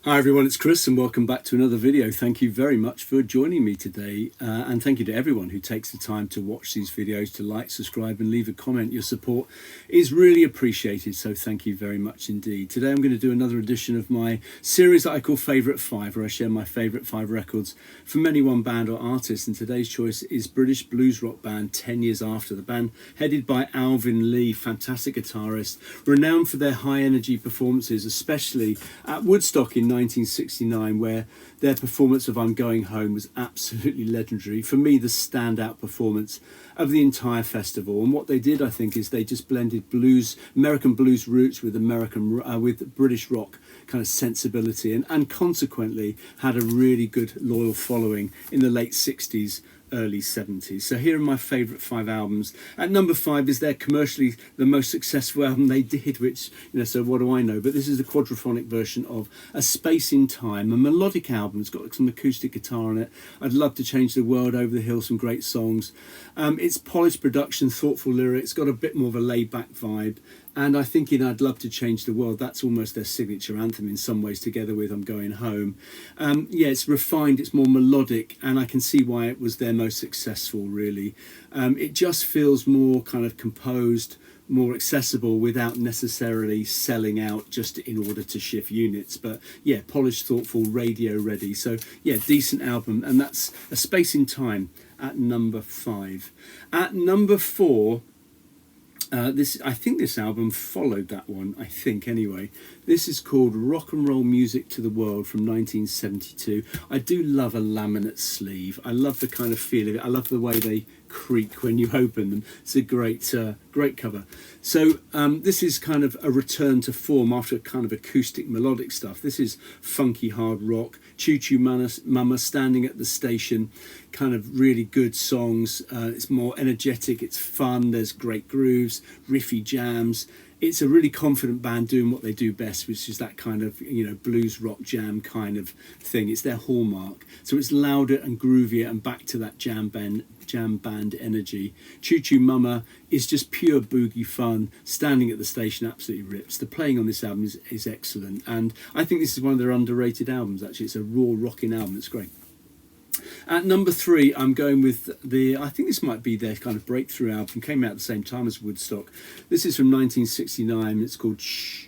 Hi everyone, it's Chris and welcome back to another video. Thank you very much for joining me today and thank you to everyone who takes the time to watch these videos, to like, subscribe and leave a comment. Your support is really appreciated, so thank you very much indeed. Today I'm going to do another edition of my series that I call Favourite 5, where I share my favourite 5 records from any one band or artist, and today's choice is British blues rock band 10 Years After. The band headed by Alvin Lee, fantastic guitarist, renowned for their high energy performances, especially at Woodstock in 1969, where their performance of I'm Going Home was absolutely legendary. For me, the standout performance of the entire festival. And what they did, I think, is they just blended blues, American blues roots with with British rock kind of sensibility, and consequently had a really good loyal following in the late 60s, early 70s. So here are my favourite 5 albums. At number 5 is their commercially the most successful album they did, which, so what do I know? But this is the quadraphonic version of A Space in Time, a melodic album. It's got some acoustic guitar on it. I'd Love to Change the World, Over the Hill, some great songs. It's polished production, thoughtful lyrics, got a bit more of a laid-back vibe. And I think in I'd Love to Change the World, that's almost their signature anthem in some ways, together with I'm Going Home. It's refined, it's more melodic, and I can see why it was their most successful, really. It just feels more kind of composed, more accessible, without necessarily selling out just in order to shift units. But yeah, polished, thoughtful, radio ready. So yeah, decent album. And that's A Space in Time at number 5. At number 4, I think this album followed that one, I think anyway. This is called Rock and Roll Music to the World from 1972. I do love a laminate sleeve. I love the kind of feel of it. I love the way they creak when you open them. It's a great cover. So this is kind of a return to form after kind of acoustic melodic stuff. This is funky hard rock, Choo Choo Mama, Standing at the Station, kind of really good songs. It's more energetic, it's fun, there's great grooves, riffy jams. It's a really confident band doing what they do best, which is that kind of, blues rock jam kind of thing. It's their hallmark. So it's louder and groovier and back to that jam band energy. Choo Choo Mama is just pure boogie fun. Standing at the Station absolutely rips. The playing on this album is excellent. And I think this is one of their underrated albums, actually. It's a raw rocking album. It's great. At number 3, I'm going with I think this might be their kind of breakthrough album. Came out at the same time as Woodstock. This is from 1969. It's called Shh.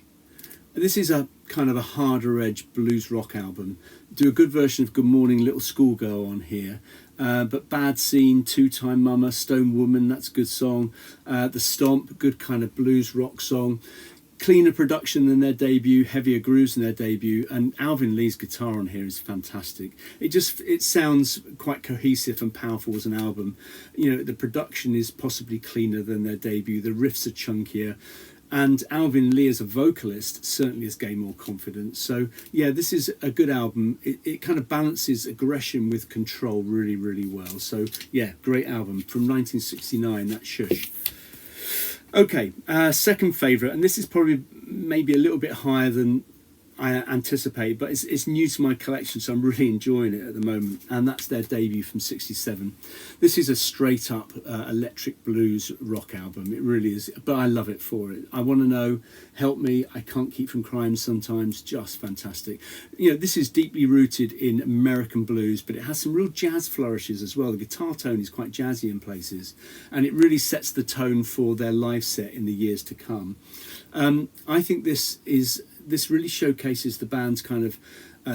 This is a kind of a harder edge blues rock album. Do a good version of Good Morning Little Schoolgirl on here. But Bad Scene, Two Time Mama, Stone Woman, that's a good song. The Stomp, good kind of blues rock song. Cleaner production than their debut, heavier grooves than their debut, and Alvin Lee's guitar on here is fantastic. It sounds quite cohesive and powerful as an album. The production is possibly cleaner than their debut, the riffs are chunkier, and Alvin Lee as a vocalist certainly has gained more confidence. So yeah, this is a good album. It kind of balances aggression with control really, really well. So yeah, great album from 1969, that's Shush. Okay, second favourite, and this is probably maybe a little bit higher than I anticipate, but it's new to my collection, so I'm really enjoying it at the moment, and that's their debut from 67. This is a straight up electric blues rock album. It really is, but I love it for it. I Want to Know, Help Me, I Can't Keep From Crying Sometimes, just fantastic. This is deeply rooted in American blues, but it has some real jazz flourishes as well. The guitar tone is quite jazzy in places, and it really sets the tone for their live set in the years to come. I think this really showcases the band's kind of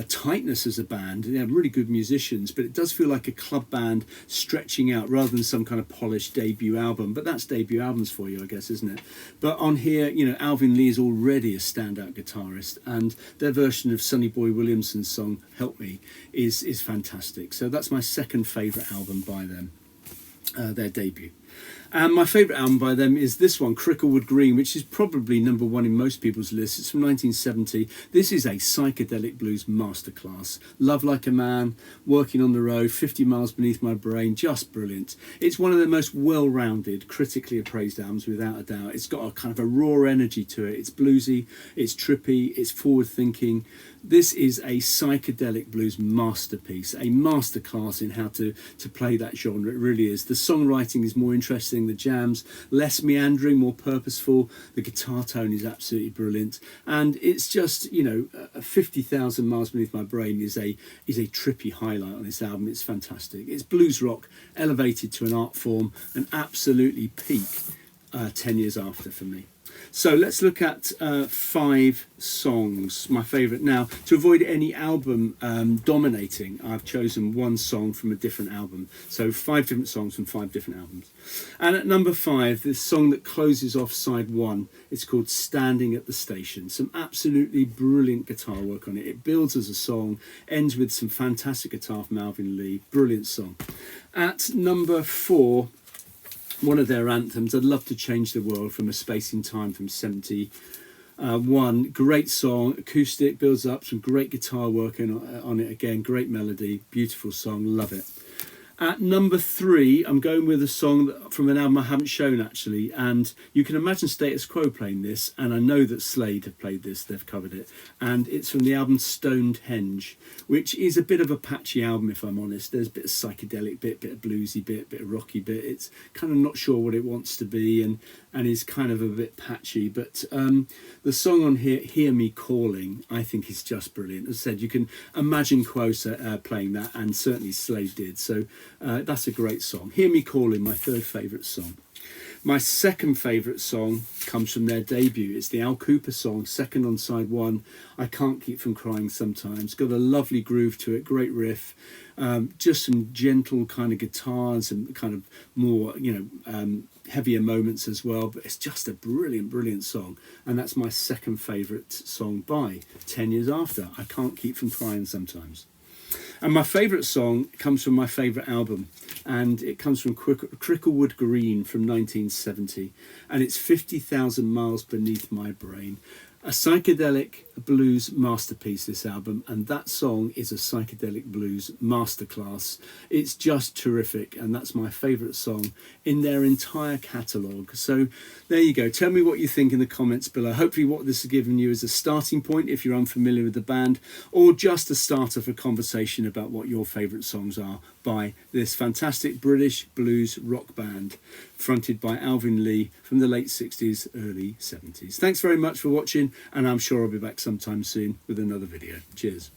tightness as a band. They have really good musicians, but it does feel like a club band stretching out rather than some kind of polished debut album. But that's debut albums for you, I guess, isn't it? But on here, Alvin Lee is already a standout guitarist, and their version of Sonny Boy Williamson's song Help Me is fantastic. So that's my second favourite album by them, their debut. And my favourite album by them is this one, Cricklewood Green, which is probably number 1 in most people's lists. It's from 1970. This is a psychedelic blues masterclass. Love Like a Man, Working on the Road, 50 Miles Beneath My Brain, just brilliant. It's one of the most well-rounded, critically appraised albums, without a doubt. It's got a kind of a raw energy to it. It's bluesy, it's trippy, it's forward-thinking. This is a psychedelic blues masterpiece, a masterclass in how to play that genre. It really is. The songwriting is more interesting amazing. The jams, less meandering, more purposeful. The guitar tone is absolutely brilliant. And it's just, you know, 50,000 Miles Beneath My Brain is a trippy highlight on this album. It's fantastic. It's blues rock elevated to an art form, and absolutely peak 10 years after for me. So let's look at 5 songs, my favourite. Now, to avoid any album dominating, I've chosen one song from a different album. So 5 different songs from 5 different albums. And at number 5, the song that closes off side 1, it's called Standing at the Station. Some absolutely brilliant guitar work on it. It builds as a song, ends with some fantastic guitar from Alvin Lee. Brilliant song. At number 4, one of their anthems, I'd Love to Change the World, from A Space in Time from 71. Great song, acoustic, builds up, some great guitar work on it again, great melody, beautiful song, love it. At number 3, I'm going with a song from an album I haven't shown actually, and you can imagine Status Quo playing this, and I know that Slade have played this, they've covered it, and it's from the album Stonehenge, which is a bit of a patchy album if I'm honest. There's a bit of psychedelic bit of bluesy bit of rocky bit. It's kind of not sure what it wants to be, and is kind of a bit patchy, but the song on here, Hear Me Calling, I think is just brilliant. As I said, you can imagine Quo playing that, and certainly Slade did, so that's a great song. Hear Me Calling, my 3rd favourite song. My 2nd favourite song comes from their debut. It's the Al Kooper song, second on side 1, I Can't Keep From Crying Sometimes. Got a lovely groove to it, great riff, just some gentle kind of guitars and kind of more, you know, heavier moments as well, but it's just a brilliant song, and that's my 2nd favourite song by 10 Years After, I Can't Keep From Crying Sometimes. And my favourite song comes from my favourite album, and it comes from Cricklewood Green from 1970, and it's 50,000 Miles Beneath My Brain. A psychedelic blues masterpiece, this album, and that song is a psychedelic blues masterclass. It's just terrific, and that's my favourite song in their entire catalogue. So there you go. Tell me what you think in the comments below. Hopefully what this has given you is a starting point if you're unfamiliar with the band, or just a starter for conversation about what your favourite songs are by this fantastic British blues rock band fronted by Alvin Lee from the late 60s, early 70s. Thanks very much for watching, and I'm sure I'll be back sometime soon with another video. Cheers.